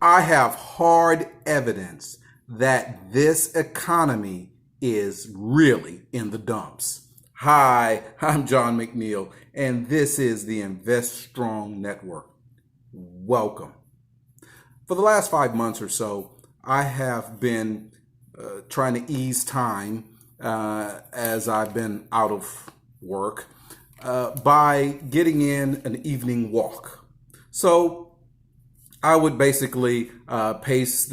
I have hard evidence that this economy is really in the dumps. Hi, I'm John McNeil, and this is the Invest Strong Network. Welcome. For the last 5 months or so, I have been trying to ease time as I've been out of work by getting in an evening walk. So I would basically pace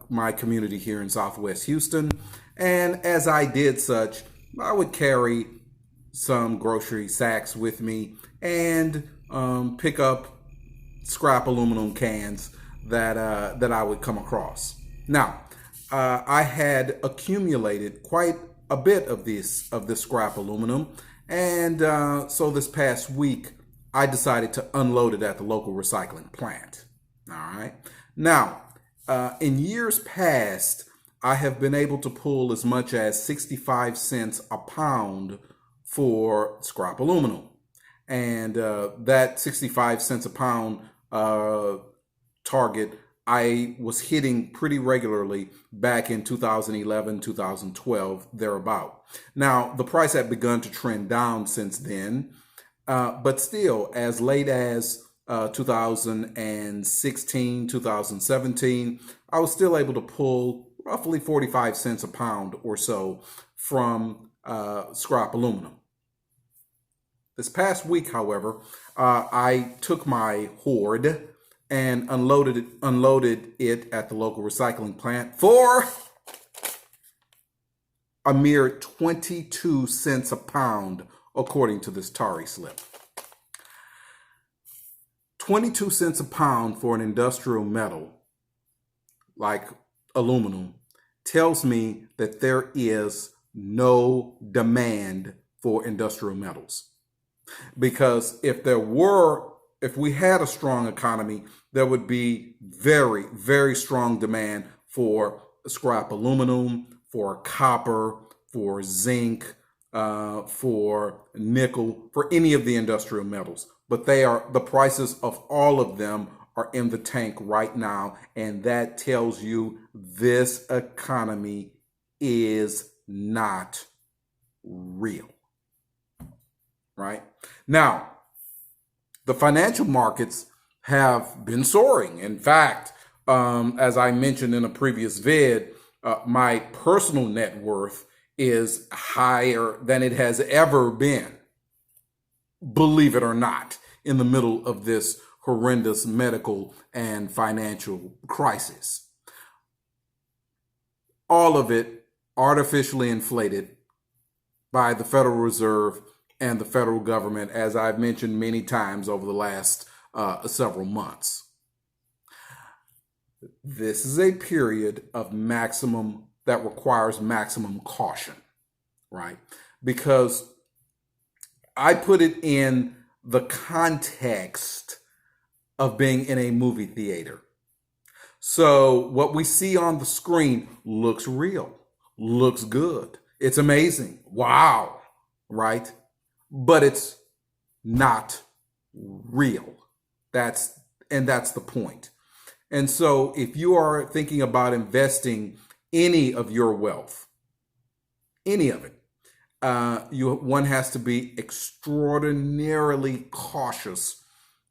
my community here in Southwest Houston, and as I did such, I would carry some grocery sacks with me and pick up scrap aluminum cans that I would come across. Now, I had accumulated quite a bit of this scrap aluminum, and so this past week I decided to unload it at the local recycling plant. All right. Now, in years past, I have been able to pull as much as 65 cents a pound for scrap aluminum. And that 65 cents a pound target I was hitting pretty regularly back in 2011, 2012, thereabout. Now, the price had begun to trend down since then, but still, as late as 2016, 2017, I was still able to pull roughly 45 cents a pound or so from scrap aluminum. This past week, however, I took my hoard and unloaded it at the local recycling plant for a mere 22 cents a pound, according to this Tari slip. 22 cents a pound for an industrial metal like aluminum tells me that there is no demand for industrial metals. Because if we had a strong economy, there would be very, very strong demand for scrap aluminum, for copper, for zinc, for nickel, for any of the industrial metals. But the prices of all of them are in the tank right now. And that tells you this economy is not real. Right? Now, the financial markets have been soaring. In fact, as I mentioned in a previous vid, my personal net worth is higher than it has ever been, believe it or not, in the middle of this horrendous medical and financial crisis. All of it artificially inflated by the Federal Reserve and the federal government, as I've mentioned many times over the last several months. This is a period of that requires maximum caution, right? Because I put it in the context of being in a movie theater. So what we see on the screen looks real, looks good. It's amazing. Wow, right? But it's not real. That's the point. And so if you are thinking about investing any of your wealth, any of it, one has to be extraordinarily cautious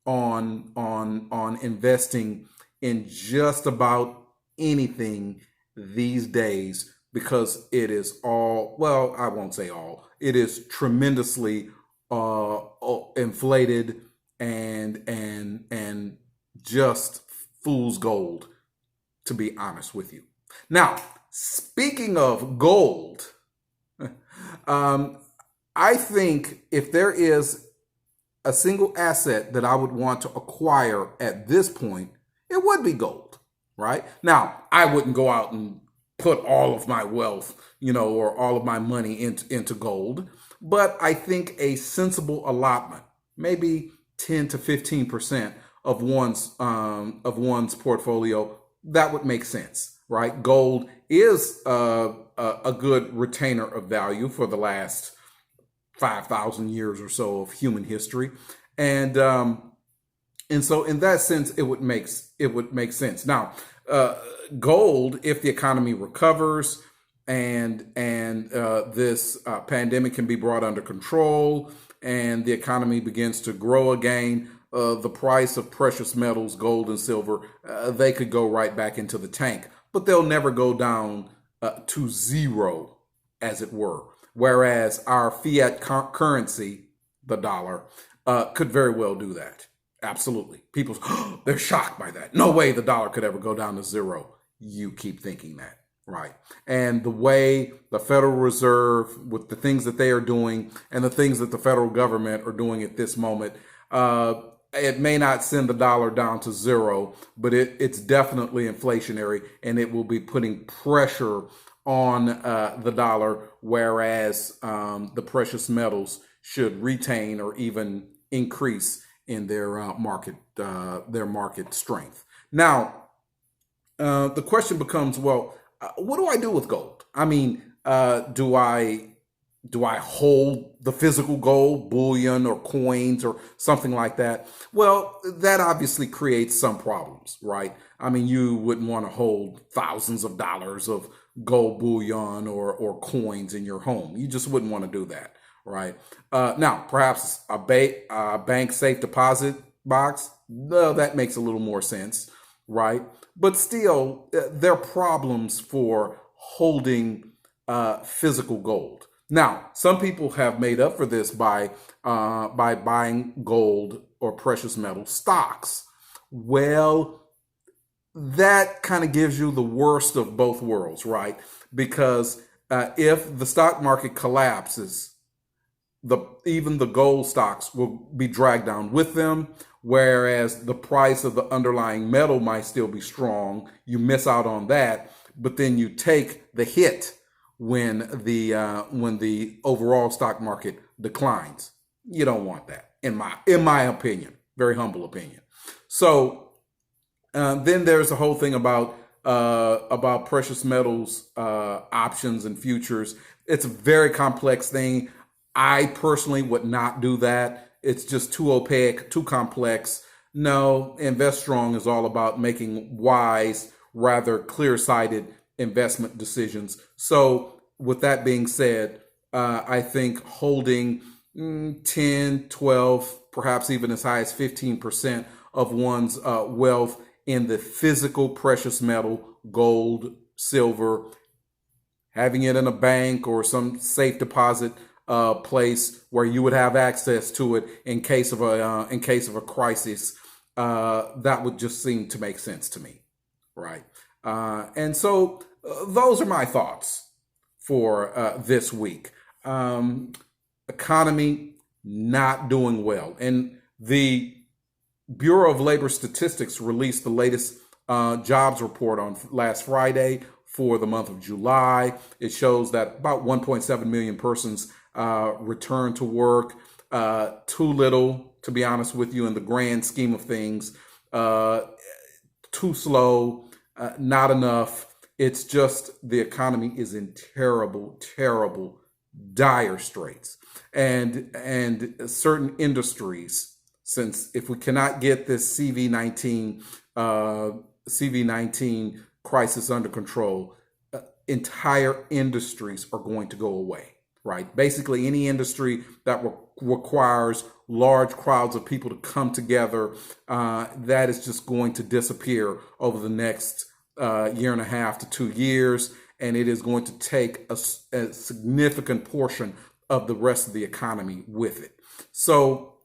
on investing in just about anything these days, because it is all, well, I won't say all, it is tremendously inflated and just fool's gold, to be honest with you. Now, speaking of gold, I think if there is a single asset that I would want to acquire at this point, it would be gold, right? Now, I wouldn't go out and put all of my wealth, or all of my money into gold, but I think a sensible allotment, maybe 10 to 15% of one's portfolio, that would make sense, right? Gold is a good retainer of value for the last 5,000 years or so of human history, and And so in that sense, it would make sense. Now, gold, if the economy recovers and this pandemic can be brought under control and the economy begins to grow again, the price of precious metals, gold and silver, they could go right back into the tank, but they'll never go down to zero, as it were. Whereas our fiat currency, the dollar, could very well do that. Absolutely. People, they're shocked by that. No way the dollar could ever go down to zero. You keep thinking that, right? And the way the Federal Reserve, with the things that they are doing and the things that the federal government are doing at this moment, it may not send the dollar down to zero, but it's definitely inflationary, and it will be putting pressure on the dollar, whereas the precious metals should retain or even increase in their market strength. Now, the question becomes, well, what do I do with gold? I mean, do I hold the physical gold, bullion or coins or something like that? Well, that obviously creates some problems, right? I mean, you wouldn't want to hold thousands of dollars of gold bullion or coins in your home. You just wouldn't want to do that, right? Now, perhaps a bank safe deposit box, no, that makes a little more sense, right? But still, there are problems for holding physical gold. Now, some people have made up for this by buying gold or precious metal stocks. Well, that kind of gives you the worst of both worlds, right? Because if the stock market collapses, even the gold stocks will be dragged down with them, whereas the price of the underlying metal might still be strong. You miss out on that, but then you take the hit when the overall stock market declines. You don't want that, in my opinion, very humble opinion. So then there's the whole thing about precious metals options and futures. It's a very complex thing. I personally would not do that. It's just too opaque, too complex. No, Invest Strong is all about making wise, rather clear-sighted investment decisions. So with that being said, I think holding 10, 12, perhaps even as high as 15% of one's wealth in the physical precious metal, gold, silver, having it in a bank or some safe deposit place where you would have access to it in case of a crisis, that would just seem to make sense to me, right? And so those are my thoughts for this week. Economy not doing well, and the Bureau of Labor Statistics released the latest jobs report on last Friday for the month of July. It shows that about 1.7 million persons returned to work. Too little, to be honest with you, in the grand scheme of things. Too slow, not enough. It's just the economy is in terrible, terrible, dire straits. And certain industries, since if we cannot get this CV-19 crisis under control, entire industries are going to go away, right? Basically, any industry that requires large crowds of people to come together, that is just going to disappear over the next year and a half to 2 years, and it is going to take a significant portion of the rest of the economy with it. So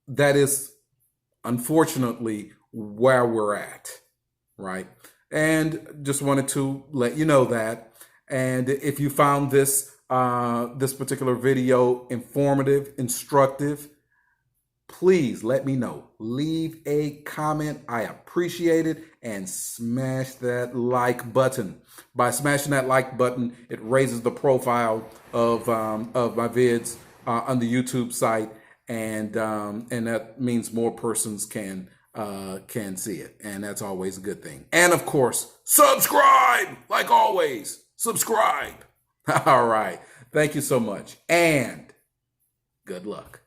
that is unfortunately where we're at, right? And just wanted to let you know that. And if you found this particular video informative, instructive, please let me know. Leave a comment. I appreciate it. And smash that like button. By smashing that like button, it raises the profile of my vids on the YouTube site, and that means more persons can see it, and that's always a good thing. And of course, subscribe. Like always, subscribe. All right. Thank you so much, and good luck.